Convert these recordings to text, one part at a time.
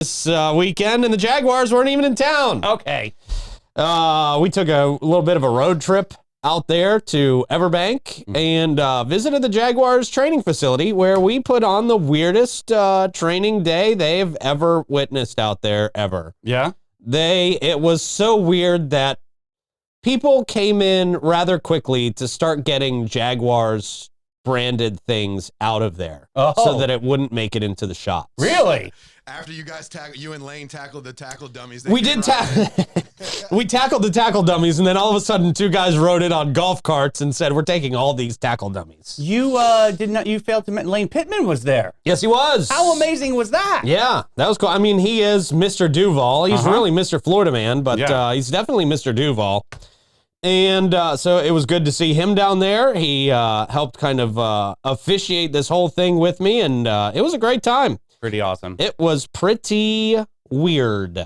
this weekend, and the Jaguars weren't even in town. Okay. We took a little bit of a road trip out there to Everbank and visited the Jaguars training facility, where we put on the weirdest training day they've ever witnessed out there ever. Yeah? It was so weird that people came in rather quickly to start getting Jaguars branded things out of there so that it wouldn't make it into the shops. Really? After you guys you and Lane tackled the tackle dummies. We did we tackled the tackle dummies, and then all of a sudden 2 guys rode in on golf carts and said, "We're taking all these tackle dummies." You you failed to mention Lane Pittman was there. Yes, he was. How amazing was that? Yeah, that was cool. I mean, he is Mr. Duval. He's really Mr. Florida Man, but he's definitely Mr. Duval. And so it was good to see him down there. He helped kind of officiate this whole thing with me, and it was a great time. Pretty awesome. It was pretty weird.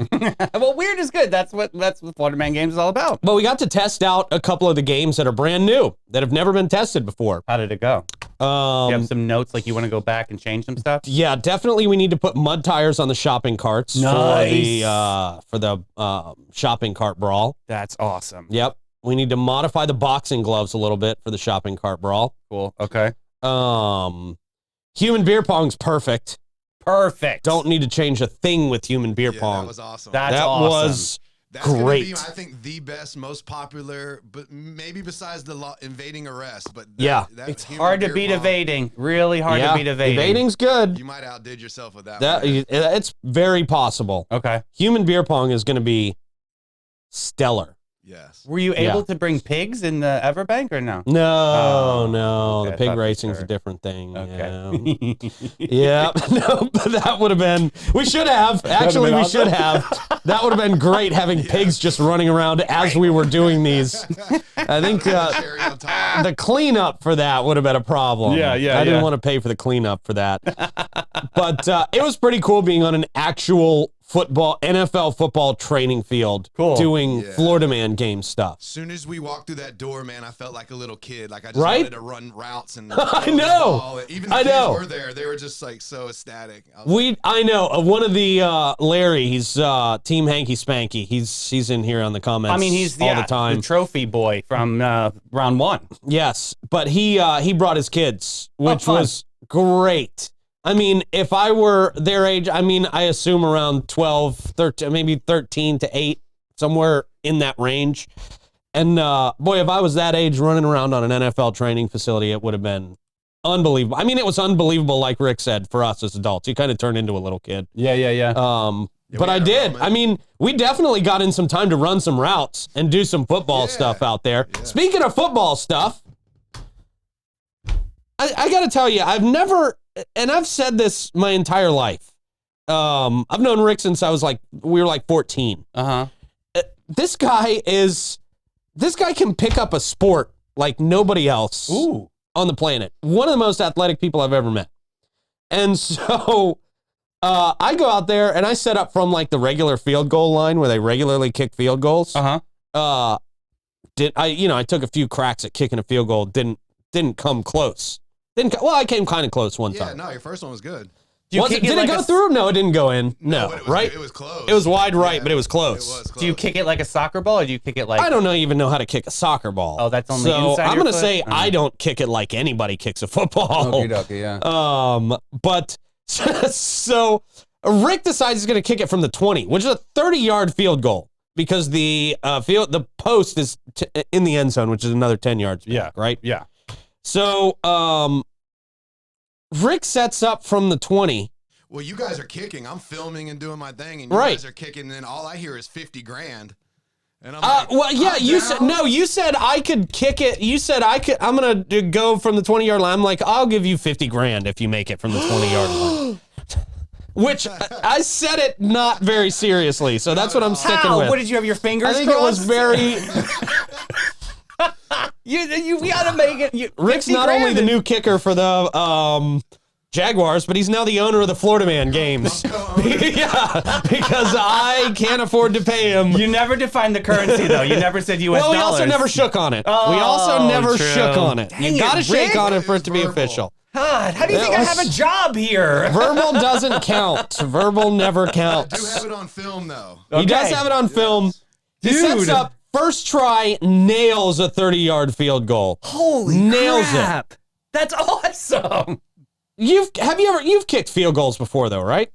Well, weird is good. That's what Florida Man Games is all about. But we got to test out a couple of the games that are brand new, that have never been tested before. How did it go? You have some notes, like you want to go back and change some stuff? Yeah, definitely we need to put mud tires on the shopping carts for the shopping cart brawl. That's awesome. Yep. We need to modify the boxing gloves a little bit for the shopping cart brawl. Cool. Okay. Human beer pong's perfect. Perfect. Don't need to change a thing with human beer pong. That was awesome. That's was That's great. Be, I think, the best, most popular, but maybe besides the invading arrest. But it's hard to beat evading. Really hard to beat evading. Evading's good. You might outdid yourself with that. It's very possible. Okay. Human beer pong is going to be stellar. Yes. Were you able to bring pigs in the Everbank or no? No. Okay, The pig racing's a different thing. Okay. Yeah. No, but that would have been. We should have. Actually, we should have. That would have been great, having pigs just running around as we were doing these. I think the cleanup for that would have been a problem. Yeah. I didn't want to pay for the cleanup for that. But it was pretty cool being on an actual NFL football training field, doing Florida Man game stuff. As soon as we walked through that door, man, I felt like a little kid. Like I just Right? wanted to run routes and I know. Even the kids were there. They were just like so ecstatic. I know. One of the Larry, he's Team Hanky Spanky. He's in here on the comments. I mean, he's all the time. The trophy boy from round 1. Yes, but he brought his kids, which was great. I mean, if I were their age, I mean, I assume around 12, 13, maybe 13 to 8, somewhere in that range. And boy, if I was that age running around on an NFL training facility, it would have been unbelievable. I mean, it was unbelievable, like Rick said, for us as adults. You kind of turned into a little kid. Yeah. But I did. I mean, we definitely got in some time to run some routes and do some football stuff out there. Yeah. Speaking of football stuff, I got to tell you, I've never... And I've said this my entire life. I've known Rick since we were like 14. This guy can pick up a sport like nobody else on the planet. One of the most athletic people I've ever met. And so I go out there and I set up from like the regular field goal line where they regularly kick field goals. I took a few cracks at kicking a field goal. Didn't come close. I came kind of close one time. Yeah, no, your first one was good. Did it go through? No, it didn't go in. No, right? It was close. It was wide right, but it was close. It was close. Do you kick it like a soccer ball, or do you kick it like... I don't even know how to kick a soccer ball. Oh, that's only inside I'm your going to foot? say I don't kick it like anybody kicks a football. Okay, yeah. But so Rick decides he's going to kick it from the 20, which is a 30-yard field goal, because the post is in the end zone, which is another 10 yards back, right? Yeah. So Rick sets up from the 20. Well, you guys are kicking. I'm filming and doing my thing, and you guys are kicking, and then all I hear is 50 grand. And I'm like, you said I could kick it. You said I'm going to go from the 20-yard line. I'm like, I'll give you 50 grand if you make it from the 20-yard line. Which I said it not very seriously, so that's what I'm sticking with. What, did you have your fingers I think crossed? it was very... We gotta make it. Rick's not only the new kicker for the Jaguars, but he's now the owner of the Florida Man games. Yeah, because I can't afford to pay him. You never defined the currency, though. You never said U.S. dollars. We also never shook on it. We also never shook on it. You gotta shake on it for it to be official. God, how do you think I have a job here? Verbal doesn't count. Verbal never counts. I do have it on film, though. He does have it on film. He sets up, first try, nails a 30-yard field goal. Holy crap. It. That's awesome. You've kicked field goals before, though, right?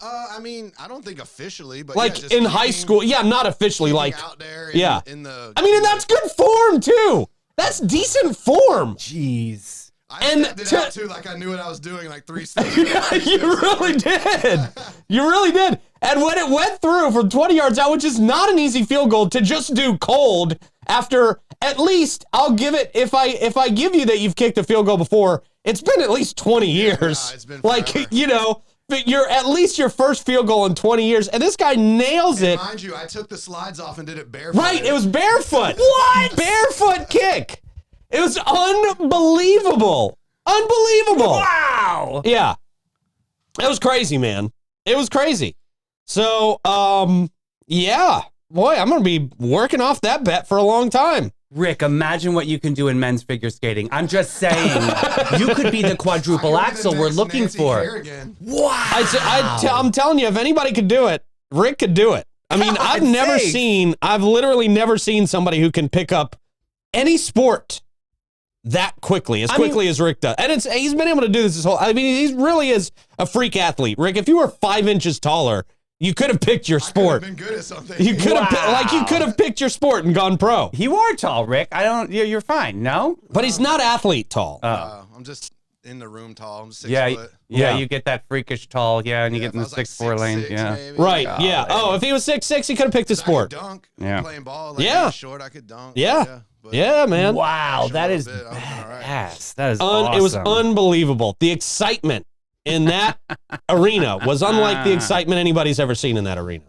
I mean, I don't think officially, but like just in high school. Yeah, not officially. Like out there. In the. I mean, and that's good form too. That's decent form. Jeez. I stepped it out too, like I knew what I was doing, like 3 steps. Yeah, you really did. You really did. And when it went through from 20 yards out, which is not an easy field goal to just do cold after at least, I'll give it, if I give you that you've kicked a field goal before, it's been at least 20 years. Yeah, it's been forever. Like, you know, but you're at least your first field goal in 20 years. And this guy nails it. Mind you, I took the slides off and did it barefoot. Right, it was barefoot. What? Barefoot kick. It was unbelievable. Unbelievable. Wow. Yeah. It was crazy, man. It was crazy. So, yeah. Boy, I'm going to be working off that bet for a long time. Rick, imagine what you can do in men's figure skating. I'm just saying, you could be the quadruple axel we're looking for. Wow. I'm telling you, if anybody could do it, Rick could do it. I mean, I've literally never seen somebody who can pick up any sport that quickly, as Rick does. And he's been able to do this his whole, I mean, he really is a freak athlete. Rick, if you were 5 inches taller, you could have picked your sport. I could have been good at something. You could have, you could have picked your sport and gone pro. You are tall, Rick. You're fine. No? But he's not athlete tall. I'm just in the room tall. I'm 6 foot. Yeah, you get that freakish tall, and you get in the 6'4" lane. Maybe. Right, yeah. Oh, if he was 6'6", he could have picked his sport. I could dunk. Yeah. Playing ball. Like, yeah. Short, I could dunk. Yeah. Yeah, man. Wow, that is badass. That is awesome. It was unbelievable. The excitement in that arena was unlike the excitement anybody's ever seen in that arena.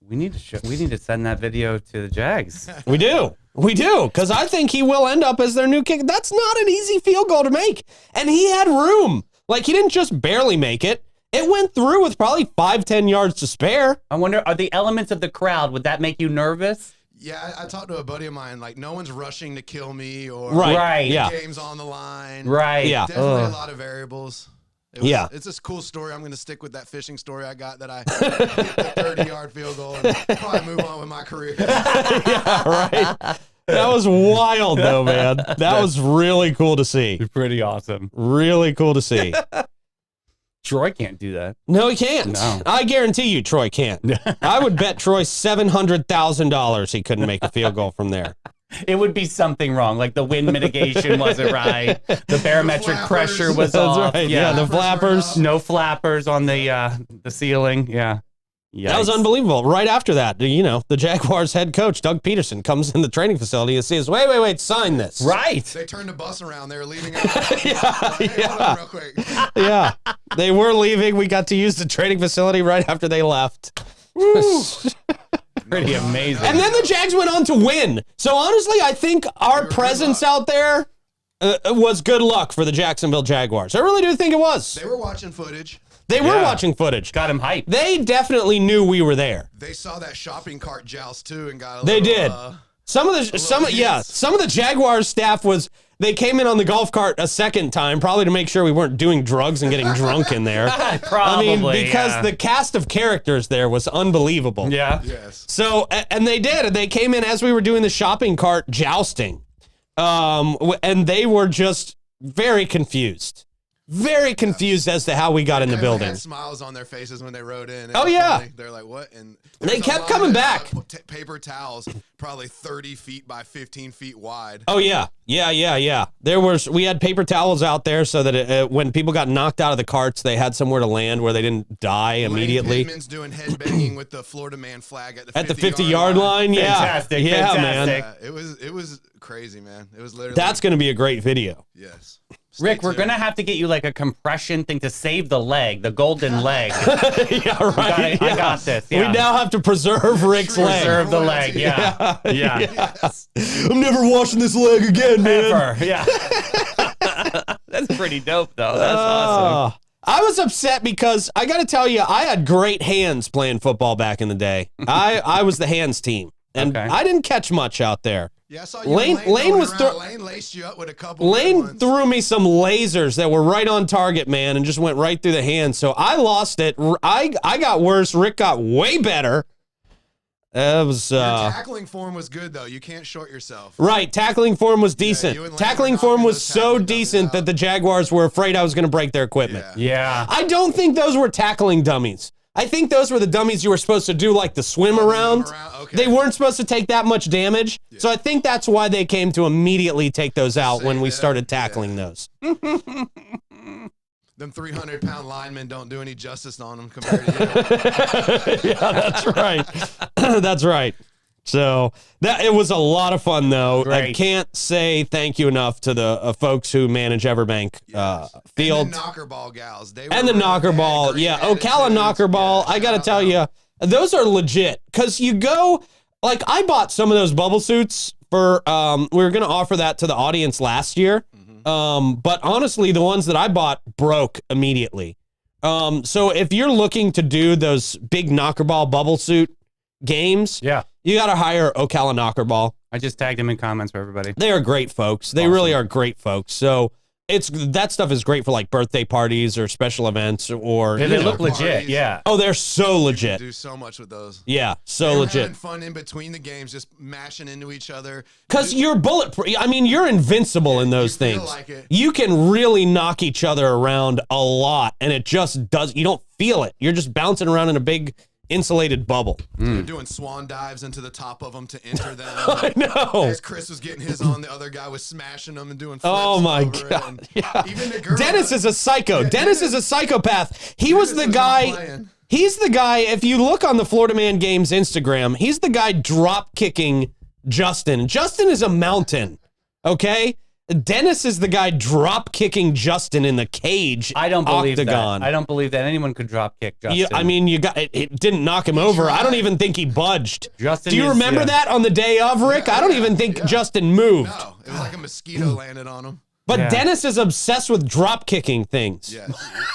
We need to send that video to the Jags. We do, because I think he will end up as their new kicker. That's not an easy field goal to make, and he had room. Like, he didn't just barely make it. It went through with probably 5-10 yards to spare. I wonder, are the elements of the crowd, would that make you nervous? Yeah, I talked to a buddy of mine, like, no one's rushing to kill me or the game's on the line. Right. Yeah. Definitely a lot of variables. It's a cool story. I'm going to stick with that fishing story I got that I hit the 30-yard field goal and probably move on with my career. Yeah, right. That was wild, though, man. That was really cool to see. Pretty awesome. Really cool to see. Troy can't do that. No, he can't. No. I guarantee you Troy can't. I would bet Troy $700,000 he couldn't make a field goal from there. It would be something wrong, like the wind mitigation wasn't right, the barometric pressure was off. Right. Yeah, the flappers. No flappers on the ceiling. Yeah. Yikes. That was unbelievable. Right after that, you know, the Jaguars head coach, Doug Peterson, comes in the training facility and says, wait, sign this. Right. They turned the bus around. They were leaving. Hold on real quick. Yeah, they were leaving. We got to use the training facility right after they left. Pretty amazing. And then the Jags went on to win. So honestly, I think our presence out there was good luck for the Jacksonville Jaguars. I really do think it was. They were watching footage. They were watching footage. Got him hyped. They definitely knew we were there. They saw that shopping cart joust too and got a They little, did. Some of the Jaguars staff they came in on the golf cart a second time, probably to make sure we weren't doing drugs and getting drunk in there. Probably. I mean, because the cast of characters there was unbelievable. Yeah. Yes. So, and they did. They came in as we were doing the shopping cart jousting. And they were just very confused. Very confused as to how we got in the building. They had smiles on their faces when they rode in. Oh, yeah. Funny. They're like, what? And they kept coming back. Paper towels, probably 30 feet by 15 feet wide. Oh, yeah. Yeah. We had paper towels out there so that when people got knocked out of the carts, they had somewhere to land where they didn't die immediately. Pittman's doing headbanging with the Florida man flag at the 50-yard line. Yeah. Fantastic. Yeah, fantastic. man. It was crazy, man. It was literally. That's going to be a great video. Yes. Rick, we're going to have to get you like a compression thing to save the leg, the golden leg. Yeah, right. I got this. Yeah. We now have to preserve Rick's leg. Preserve the leg, yeah. Yes. I'm never washing this leg again, man. Ever, yeah. That's pretty dope, though. That's awesome. I was upset because I got to tell you, I had great hands playing football back in the day. I was the hands team, and I didn't catch much out there. Yeah, I saw you. Lane laced you up with a couple. Lane threw me some lasers that were right on target, man, and just went right through the hand. So I lost it. I got worse. Rick got way better. It was Your tackling form was good though. You can't short yourself. Right, tackling form was decent. Tackling form was so decent that the Jaguars were afraid I was going to break their equipment. Yeah. I don't think those were tackling dummies. I think those were the dummies you were supposed to do like the swim around. Okay. They weren't supposed to take that much damage. Yeah. So I think that's why they came to immediately take those out when we started tackling those. Them 300-pound linemen don't do any justice on them compared to you. Yeah, that's right. That's right. So it was a lot of fun, though. Great. I can't say thank you enough to the folks who manage Everbank Field. And the knocker ball gals. And the knocker ball. Yeah, Ocala knocker ball. I got to tell you, those are legit. Because you go, like, I bought some of those bubble suits for, we were going to offer that to the audience last year. But honestly, the ones that I bought broke immediately. So if you're looking to do those big knocker ball bubble suit games, you got to hire Ocala knocker ball. I just tagged him in comments for everybody. They are great folks. They really are great folks. So that stuff is great for like birthday parties or special events or they look legit. Yeah. Oh, they're so legit. Do so much with those. Yeah, so legit. Having fun in between the games, just mashing into each other. Because you're bulletproof. I mean, you're invincible in those things. Like it. You can really knock each other around a lot, and it just does. You don't feel it. You're just bouncing around in a big insulated bubble. They're doing swan dives into the top of them to enter them. I know. As Chris was getting his on, the other guy was smashing them and doing flips. Oh my God. Yeah. Even the girl, Dennis is a psycho. Dennis is a psychopath. He was the guy. He's the guy, if you look on the Florida Man Games Instagram, he's the guy drop kicking Justin. Justin is a mountain. Okay? Dennis is the guy drop kicking Justin in the cage. I don't believe octagon. that. I don't believe that anyone could drop kick Justin. Yeah, I mean, it didn't knock him over. I don't even think he budged. Justin, do you remember that on the day of, Rick? I don't even think Justin moved. No, it was like a mosquito landed on him. But Dennis is obsessed with drop kicking things. Yeah.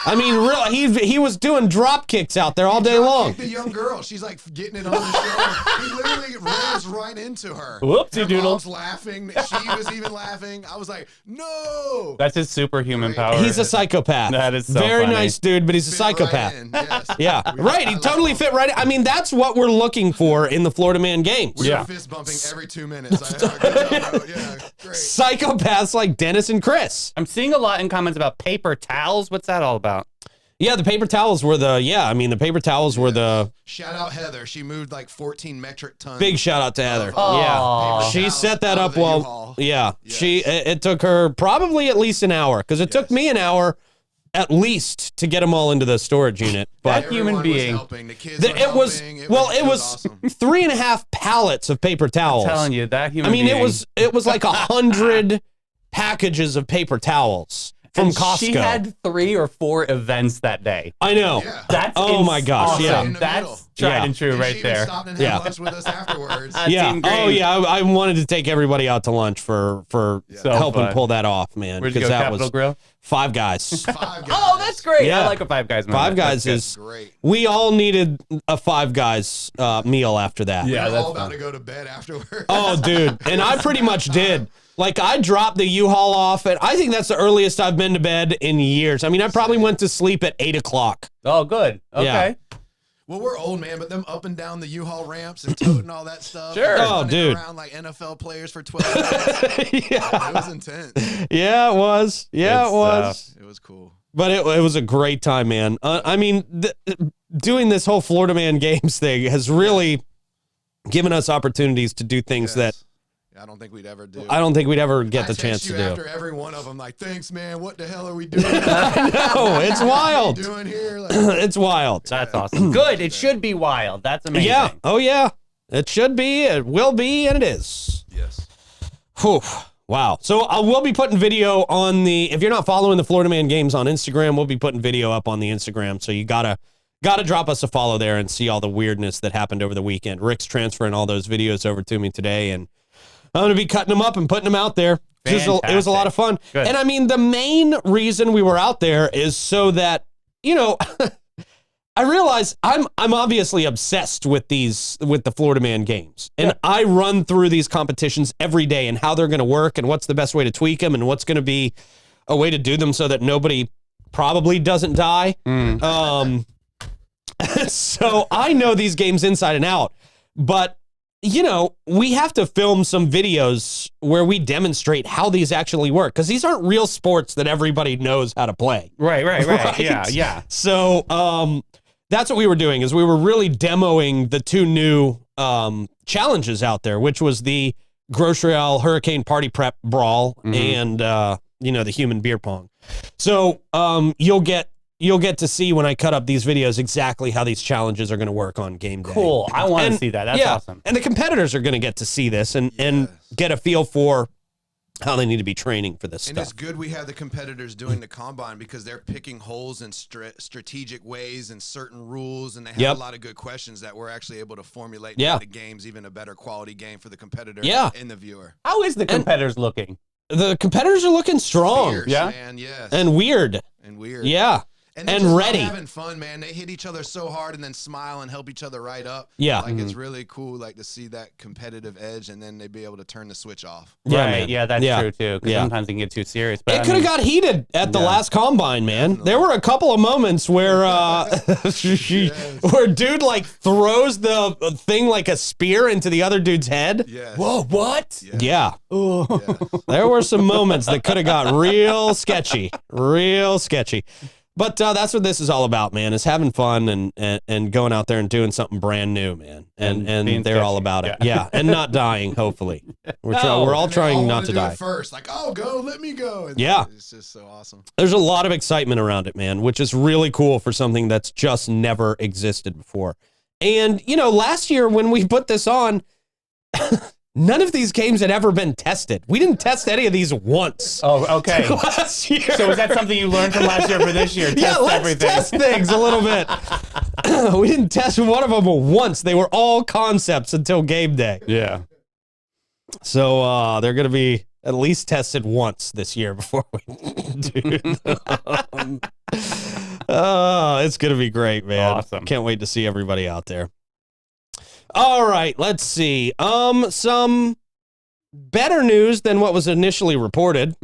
I mean, really, he was doing drop kicks out there all day long. The young girl, she's like getting it on the show. He literally runs right into her. Whoopsie doodle. Mom's laughing. She was even laughing. I was like, no. That's his superhuman power. He's a psychopath. That is so very funny. Nice dude, but he's a psychopath. Right yes. Yeah, right. He totally fit right in. I mean, that's what we're looking for in the Florida Man Games. We were fist bumping every 2 minutes. Yeah, great. Psychopaths like Dennis and Chris. I'm seeing a lot in comments about paper towels. What's that all about? Yeah, the paper towels were the paper towels were the... Shout out Heather. She moved like 14 metric tons. Big shout out to Heather. Oh. Yeah. She set that up well. Yeah. Yes. It took her probably at least an hour because it took me an hour at least to get them all into the storage unit. But that human being. The kids it was awesome. 3.5 pallets of paper towels. I'm telling you, that human being. it was like 100 packages of paper towels from Costco. She had 3 or 4 events that day. I know. Yeah. That's my gosh. awesome. Yeah. That's tried and true right there. Stopped and had lunch with us afterwards. Yeah. Oh yeah. I wanted to take everybody out to lunch for helping pull that off, man. Where'd you go? Capital Grill? Five Guys. Oh, that's great. Yeah. I like a Five Guys. Five Guys is great. We all needed a Five Guys meal after that. Yeah, we're all about to go to bed afterwards. Oh, dude, and I pretty much did. Like, I dropped the U-Haul off, and I think that's the earliest I've been to bed in years. I mean, I probably went to sleep at 8 o'clock. Oh, good. Okay. Yeah. Well, we're old, man, but them up and down the U-Haul ramps and toting all that stuff. Sure. Oh, dude. Around like NFL players for 12 minutes. Yeah. It was intense. Yeah, it was. Yeah, it was. It was cool. But it was a great time, man. I mean, doing this whole Florida Man Games thing has really given us opportunities to do things that I don't think we'd ever do. I don't think we'd ever get the chance to do. After every one of them, like, thanks, man. What the hell are we doing? I know, it's wild. What are we doing here? Like, it's wild. That's awesome. Good. It should be wild. That's amazing. Yeah. Oh, yeah. It should be. It will be, and it is. Yes. Whew. Wow. So we'll be putting video on if you're not following the Florida Man Games on Instagram, we'll be putting video up on the Instagram. So you gotta drop us a follow there and see all the weirdness that happened over the weekend. Rick's transferring all those videos over to me today, and I'm going to be cutting them up and putting them out there. It was a lot of fun. Good. And I mean, the main reason we were out there is so that, I realize I'm obviously obsessed with the Florida Man games. And I run through these competitions every day and how they're going to work and what's the best way to tweak them and what's going to be a way to do them so that nobody probably doesn't die. So I know these games inside and out, but you know, we have to film some videos where we demonstrate how these actually work, because these aren't real sports that everybody knows how to play. Right. Yeah. So that's what we were doing, is we were really demoing the two new challenges out there, which was the Grocery Aisle Hurricane Party Prep Brawl and, you know, the Human Beer Pong. So you'll get to see when I cut up these videos exactly how these challenges are going to work on game day. Cool. I want to see that. That's awesome. And the competitors are going to get to see this and get a feel for how they need to be training for this stuff. And it's good we have the competitors doing the combine, because they're picking holes in strategic ways and certain rules, and they have a lot of good questions that we're actually able to formulate into the games, even a better quality game for the competitor and the viewer. How is the competitors looking? The competitors are looking strong. Fierce, man, yes. And weird. Yeah. And ready. Having fun, man. They hit each other so hard and then smile and help each other right up. Yeah. Like, it's really cool, like, to see that competitive edge, and then they be able to turn the switch off. Right. Yeah, that's true, too. Because sometimes it can get too serious. But it could have got heated at the last combine, man. There were a couple of moments where where dude, like, throws the thing like a spear into the other dude's head. Yes. Whoa, what? Yes. Yeah. Yes. There were some moments that could have got real sketchy. Real sketchy. But that's what this is all about, man, is having fun and going out there and doing something brand new, man. And they're sketchy. all about it. Yeah. And not dying, hopefully. We're all trying not to die. First, like, oh, go, let me go. And it's just so awesome. There's a lot of excitement around it, man, which is really cool for something that's just never existed before. And, you know, last year when we put this on, none of these games had ever been tested. We didn't test any of these once. Oh, okay. Last year. So is that something you learned from last year for this year? Let's test things a little bit. We didn't test one of them once. They were all concepts until game day. Yeah. So they're going to be at least tested once this year before we do them. It's going to be great, man. Awesome. Can't wait to see everybody out there. All right, let's see. Some better news than what was initially reported.